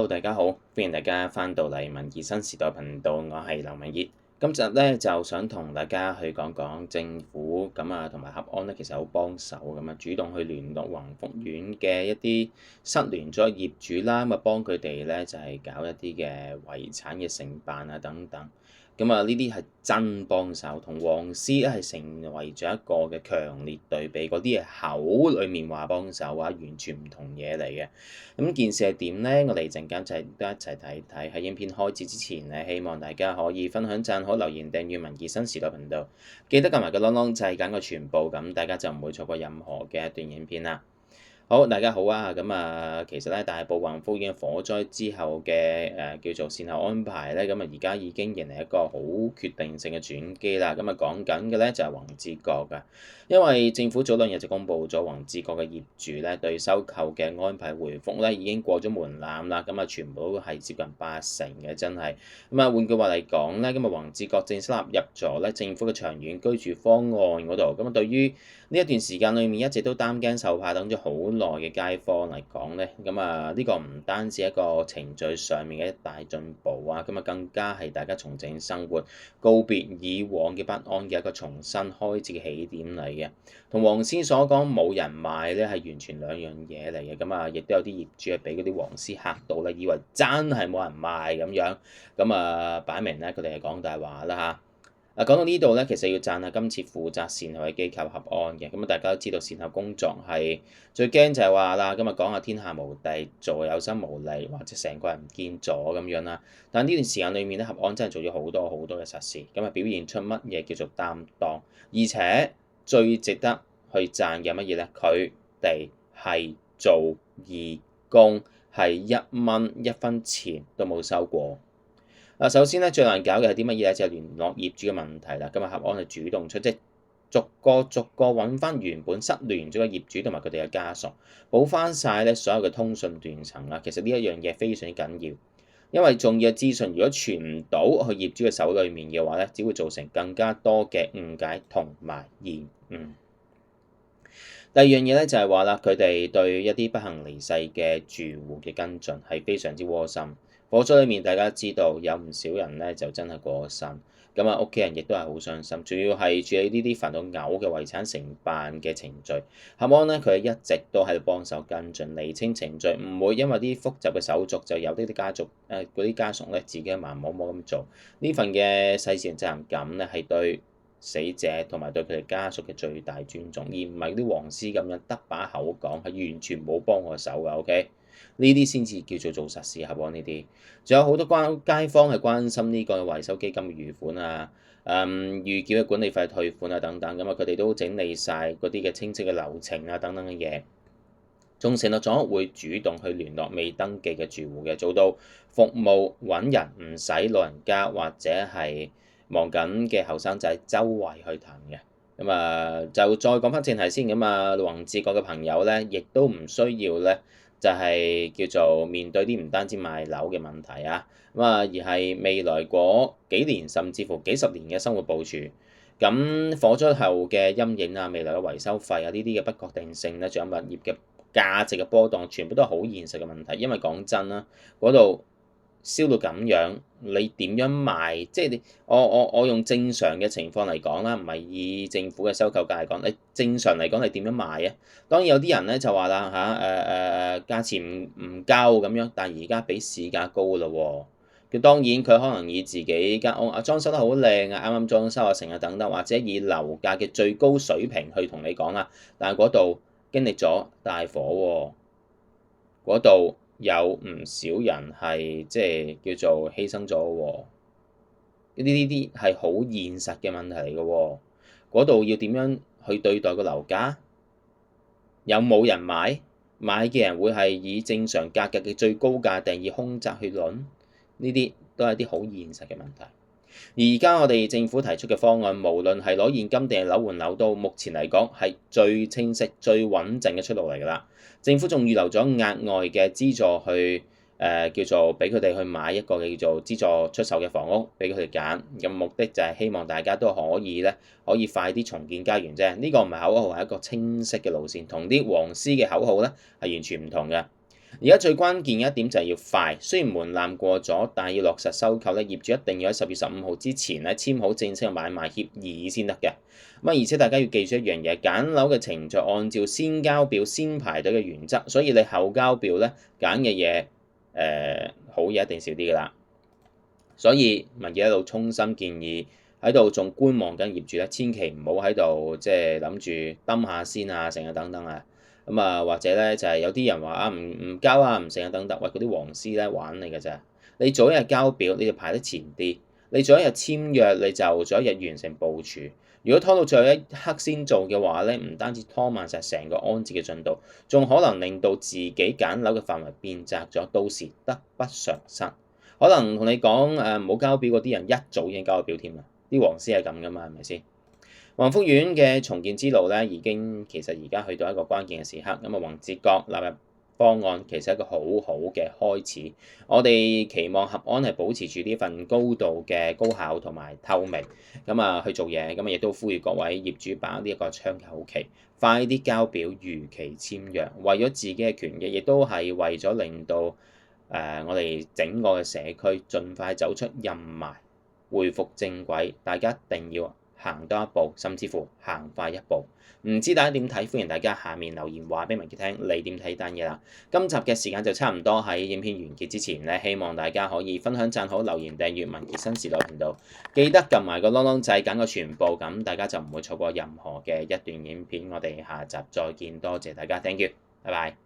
Hello，大家好，歡迎大家翻到嚟文傑新時代頻道，我係劉文傑。今集咧就想同大家去講講政府同埋合安咧，其實好幫手主動去聯絡宏福苑嘅一啲失聯咗業主啦，幫佢哋咧就係搞一啲嘅遺產嘅承辦啊等等。呢啲係真幫手，同黃絲咧係成為咗一個嘅強烈對比。嗰啲係口裡面話幫手完全唔同嘢嚟嘅。件事係點呢？我哋陣間就都一齊睇睇。喺影片開始之前咧，希望大家可以分享、讚好、留言、訂閱文傑新時代頻道，記得撳埋個啷啷掣，揀個全部，咁大家就唔會錯過任何嘅一段影片啦。好，大家好啊！其實咧，大埔宏福苑火災之後嘅叫做善後安排咧，而家已經迎嚟一個好決定性嘅轉機啦。講緊嘅咧就係宏志國㗎，因為政府早兩日就公布咗宏志國嘅業主咧對收購嘅安排回覆咧已經過咗門檻啦。全部都係接近80%嘅，真係。換句話嚟講咧，宏志國正式納入咗咧政府嘅長遠居住方案嗰度。對於呢一段時間裏面一直都擔驚受怕等咗好耐嘅街坊嚟講咧，呢個唔單止一個程序上面嘅一大進步啊，更加係大家重整生活、告別以往嘅不安嘅一個重新開始嘅起點嚟嘅。同黃絲所講冇人買咧係完全兩樣嘢嚟嘅。亦都有啲業主係俾嗰啲黃絲嚇到咧，以為真係冇人賣咁樣。擺明咧佢哋係講大話啦嚇。講到呢度咧，其實要讚下今次負責善後嘅機構合安嘅。大家都知道善後工作係最驚就係話啦，今日講下天下無敵，做有心無力，或者成個人唔見咗咁樣啦。但呢段時間裏面咧，合安真係做咗好多好多嘅實事，表現出乜嘢叫做擔當，而且最值得去讚嘅乜嘢咧？佢哋係做義工，係1蚊1分錢都冇收過。首先咧，最難搞嘅係啲乜嘢咧？就係聯絡業主嘅問題啦。合安係主動出擊，逐個揾翻原本失聯咗嘅業主同埋佢哋嘅家屬，補翻晒咧所有嘅通訊斷層啦。其實呢一樣嘢非常之緊要，因為重要嘅資訊如果傳唔到去業主嘅手裏面嘅話咧，只會造成更加多嘅誤解同埋延誤。第二樣嘢咧就係話啦，佢哋對一啲不幸離世嘅住戶嘅跟進係非常之窩心。火災裏面大家知道有唔少人咧就真係過咗身，屋企人亦都係好傷心。主要係處理呢啲煩到嘔嘅遺產承辦嘅程序，合安咧佢一直都喺度幫手跟進釐清程序，唔會因為啲複雜嘅手續就由呢啲家族嗰啲家屬咧自己盲摸摸咁做。呢份嘅世事責任感咧係對死者同埋對佢哋家屬嘅最大尊重，而唔係啲黃絲咁樣得把口講，係完全冇幫我手㗎。OK，呢啲先至叫做實事。合安呢啲，仲有好多街坊係關心呢個維修基金嘅餘款啊、預繳嘅管理費退款啊等等。佢哋都整理晒嗰啲嘅清晰嘅流程啊等等嘅嘢，仲承諾咗會主動去聯絡未登記嘅住戶嘅，做到服務揾人，唔使老人家或者係忙緊嘅後生仔周圍去騰嘅。就再講翻正題先。宏志國嘅朋友咧，亦都唔需要咧，就係叫做面對啲唔單止賣樓嘅問題啊，而係未來嗰幾年甚至乎幾十年嘅生活部署。火災後嘅陰影啊，未來嘅維修費啊，呢啲嘅不確定性咧，仲有物業嘅價值嘅波動，全部都係好現實嘅問題。因為講真啦，嗰度燒到咁樣，你點樣賣？即係我用正常嘅情況嚟講啦，唔係以政府嘅收購價嚟講。你正常嚟講，你點樣賣啊？當然有啲人咧就話啦價錢唔夠咁樣，但而家比市價高㗎咯喎。當然佢可能以自己間屋裝修得好靚啊，啱啱裝修啊成日等等，或者以樓價嘅最高水平去同你講啦。但係嗰度經歷咗大火喎，嗰度有唔少人係即係叫做犧牲咗喎。呢啲係好現實嘅問題嚟嘅喎。嗰度要點樣去對待個樓價？有冇人買？買嘅人會係以正常價格嘅最高價定以空宅去論？呢啲都係啲好現實嘅問題。而家我哋政府提出嘅方案，無論係攞現金定係樓換樓，到目前嚟講係最清晰、最穩陣嘅出路嚟㗎啦。政府仲預留咗額外嘅資助去叫做俾佢哋去買一個叫做資助出售嘅房屋俾佢哋揀。咁目的就係希望大家都可以快啲重建家園啫。呢個唔係口號，係一個清晰嘅路線，同啲黃絲嘅口號咧係完全唔同嘅。而家最關鍵嘅一點就係要快，雖然門檻過咗，但係要落實收購咧，業主一定要喺10月15號之前咧簽好正式嘅買賣協議先得嘅。而且大家要記住一樣嘢，揀樓嘅程序按照先交表先排隊嘅原則，所以你後交表咧揀嘅嘢好嘢一定少啲㗎啦。所以文傑一路衷心建議喺度仲觀望緊業主咧，千祈唔好喺度即係諗住蹲下先啊，成日等等啊。或者咧就係有啲人話啊唔交啊，唔成啊等等，喂嗰啲黃絲咧玩你㗎咋？你早一日交表，你就排得前啲；你早一日簽約，你就早一日完成部署。如果拖到最後一刻先做嘅話咧，唔單止拖慢晒成個安置嘅進度，仲可能令到自己揀樓嘅範圍變窄咗，到時得不償失。可能同你講唔好交表嗰啲人一早已經交咗表添啦，啲黃絲係咁噶嘛，係咪先？宏福苑嘅重建之路咧，已經其實而家去到一個關鍵嘅時刻。宏捷閣納入方案其實係一個好好嘅開始。我哋期望合安係保持住呢份高度嘅高效同埋透明，去做嘢。亦都呼籲各位業主把握呢一個窗口期，快啲交表，如期簽約，為咗自己嘅權益，亦都係為咗令到我哋整個嘅社區盡快走出陰霾，恢復正軌。大家一定要行多一步，甚至乎行快一步。唔知大家點睇？歡迎大家下面留言話俾文傑聽，你點睇單嘢啦？今集嘅時間就差唔多，喺影片完結之前咧，希望大家可以分享、讚好、留言、訂閱文傑新時代頻道，記得撳埋個啷啷掣，揀個全部，咁大家就唔會錯過任何嘅一段影片。我哋下集再見，多謝大家，thank you，拜拜。